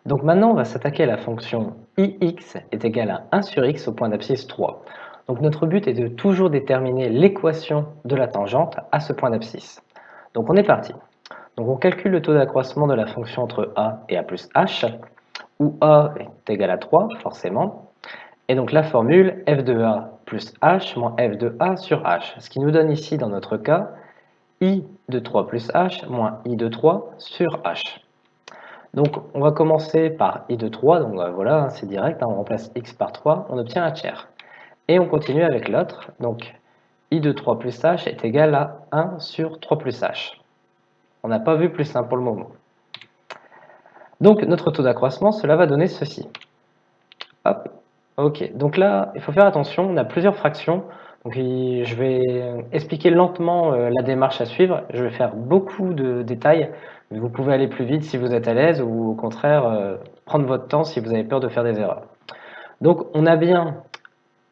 Donc maintenant, on va s'attaquer à la fonction ix est égal à 1 sur x au point d'abscisse 3. Donc notre but est de toujours déterminer l'équation de la tangente à ce point d'abscisse. Donc on est parti. Donc on calcule le taux d'accroissement de la fonction entre a et a plus h, où a est égal à 3, forcément. Et donc la formule f de a plus h moins f de a sur h, ce qui nous donne ici, dans notre cas, i de 3 plus h moins i de 3 sur h. Donc on va commencer par i de 3, donc voilà, c'est direct, on remplace x par 3, on obtient un tiers. Et on continue avec l'autre, donc i de 3 plus h est égal à 1 sur 3 plus h. On n'a pas vu plus simple pour le moment. Donc notre taux d'accroissement, cela va donner ceci. Hop, ok, donc là, il faut faire attention, on a plusieurs fractions, donc je vais expliquer lentement la démarche à suivre, je vais faire beaucoup de détails, vous pouvez aller plus vite si vous êtes à l'aise, ou au contraire, prendre votre temps si vous avez peur de faire des erreurs. Donc on a bien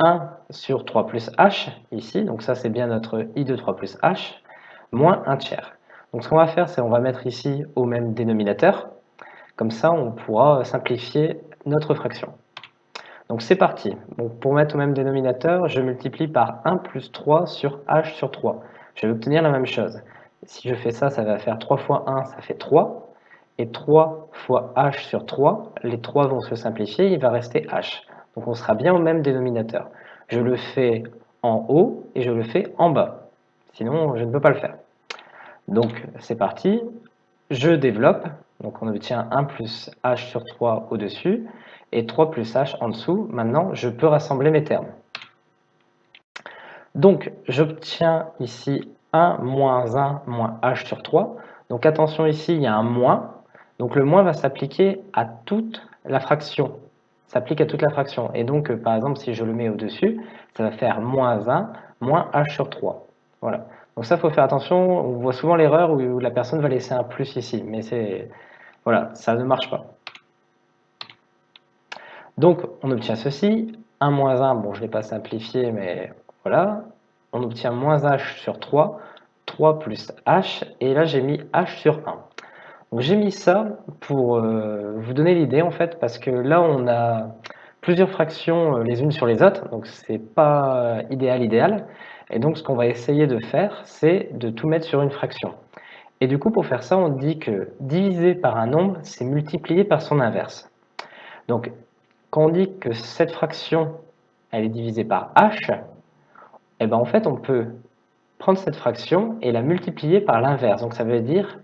1 sur 3 plus h, ici, donc ça c'est bien notre i de 3 plus h, moins 1 tiers. Donc ce qu'on va faire, c'est on va mettre ici au même dénominateur, comme ça on pourra simplifier notre fraction. Donc c'est parti. Donc pour mettre au même dénominateur, je multiplie par 1 plus 3 sur h sur 3. Je vais obtenir la même chose. Si je fais ça, ça va faire 3 fois 1, ça fait 3. Et 3 fois h sur 3, les 3 vont se simplifier, il va rester h. Donc on sera bien au même dénominateur. Je le fais en haut et je le fais en bas. Sinon, je ne peux pas le faire. Donc c'est parti. Je développe. Donc on obtient 1 plus h sur 3 au-dessus et 3 plus h en dessous. Maintenant, je peux rassembler mes termes. Donc, j'obtiens ici 1 moins 1 moins h sur 3. Donc attention ici, il y a un moins. Donc le moins va s'appliquer à toute la fraction. S'applique à toute la fraction. Et donc, par exemple, si je le mets au-dessus, ça va faire moins 1 moins h sur 3. Voilà. Donc ça, il faut faire attention. On voit souvent l'erreur où la personne va laisser un plus ici. Mais voilà, ça ne marche pas. Donc, on obtient ceci. 1 moins 1, bon, je ne l'ai pas simplifié, mais voilà. On obtient moins h sur 3, 3 plus h, et là, j'ai mis h sur 1. Donc, j'ai mis ça pour vous donner l'idée, en fait, parce que là, on a plusieurs fractions les unes sur les autres, donc c'est pas idéal. Et donc, ce qu'on va essayer de faire, c'est de tout mettre sur une fraction. Et du coup, pour faire ça, on dit que diviser par un nombre, c'est multiplier par son inverse. Donc, quand on dit que cette fraction elle est divisée par h, et ben en fait on peut prendre cette fraction et la multiplier par l'inverse. Donc ça veut dire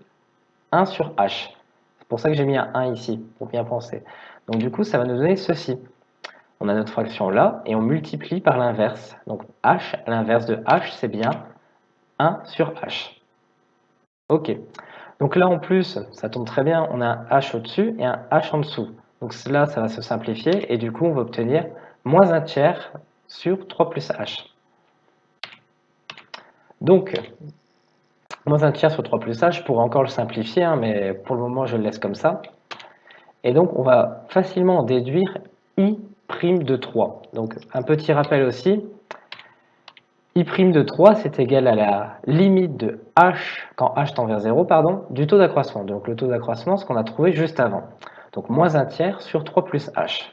1 sur h. C'est pour ça que j'ai mis un 1 ici, pour bien penser. Donc du coup ça va nous donner ceci. On a notre fraction là et on multiplie par l'inverse. Donc h, l'inverse de h c'est bien 1 sur h. Ok. Donc là en plus, ça tombe très bien, on a un h au-dessus et un h en dessous. Donc là, ça va se simplifier et du coup, on va obtenir moins 1 tiers sur 3 plus h. Donc, moins 1 tiers sur 3 plus h, je pourrais encore le simplifier, hein, mais pour le moment, je le laisse comme ça. Et donc, on va facilement déduire i' de 3. Donc, un petit rappel aussi, i' de 3, c'est égal à la limite de h, quand h tend vers 0, pardon, du taux d'accroissement. Donc, le taux d'accroissement, ce qu'on a trouvé juste avant. Donc, moins 1 tiers sur 3 plus h.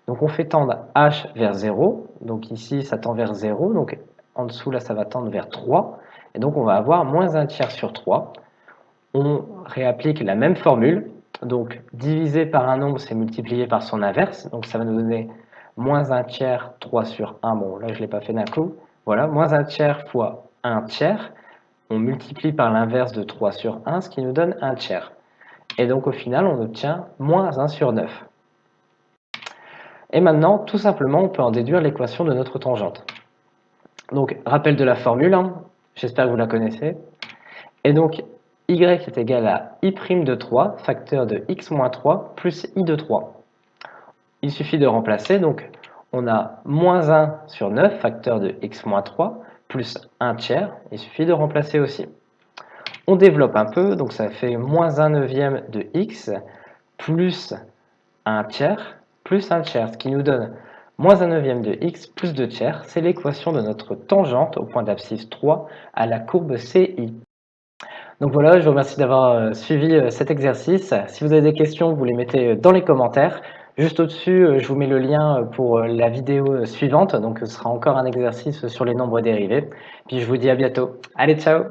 Donc, on fait tendre h vers 0. Donc, ici, ça tend vers 0. Donc, en dessous, là, ça va tendre vers 3. Et donc, on va avoir moins 1 tiers sur 3. On réapplique la même formule. Donc, diviser par un nombre, c'est multiplier par son inverse. Donc, ça va nous donner moins 1 tiers, 3 sur 1. Bon, là, je ne l'ai pas fait d'un coup. Voilà, moins 1 tiers fois 1 tiers. On multiplie par l'inverse de 3 sur 1, ce qui nous donne 1 tiers. Et donc, au final, on obtient moins 1 sur 9. Et maintenant, tout simplement, on peut en déduire l'équation de notre tangente. Donc, rappel de la formule, hein, j'espère que vous la connaissez. Et donc, y est égal à i' de 3, facteur de x moins 3, plus i de 3. Il suffit de remplacer, donc on a moins 1 sur 9, facteur de x moins 3, plus 1 tiers, il suffit de remplacer aussi. On développe un peu, donc ça fait moins 1 neuvième de x, plus 1 tiers, plus 1 tiers, ce qui nous donne moins 1 neuvième de x plus 2 tiers. C'est l'équation de notre tangente au point d'abscisse 3 à la courbe CI. Donc voilà, je vous remercie d'avoir suivi cet exercice. Si vous avez des questions, vous les mettez dans les commentaires. Juste au-dessus, je vous mets le lien pour la vidéo suivante. Donc ce sera encore un exercice sur les nombres dérivés. Puis je vous dis à bientôt. Allez, ciao!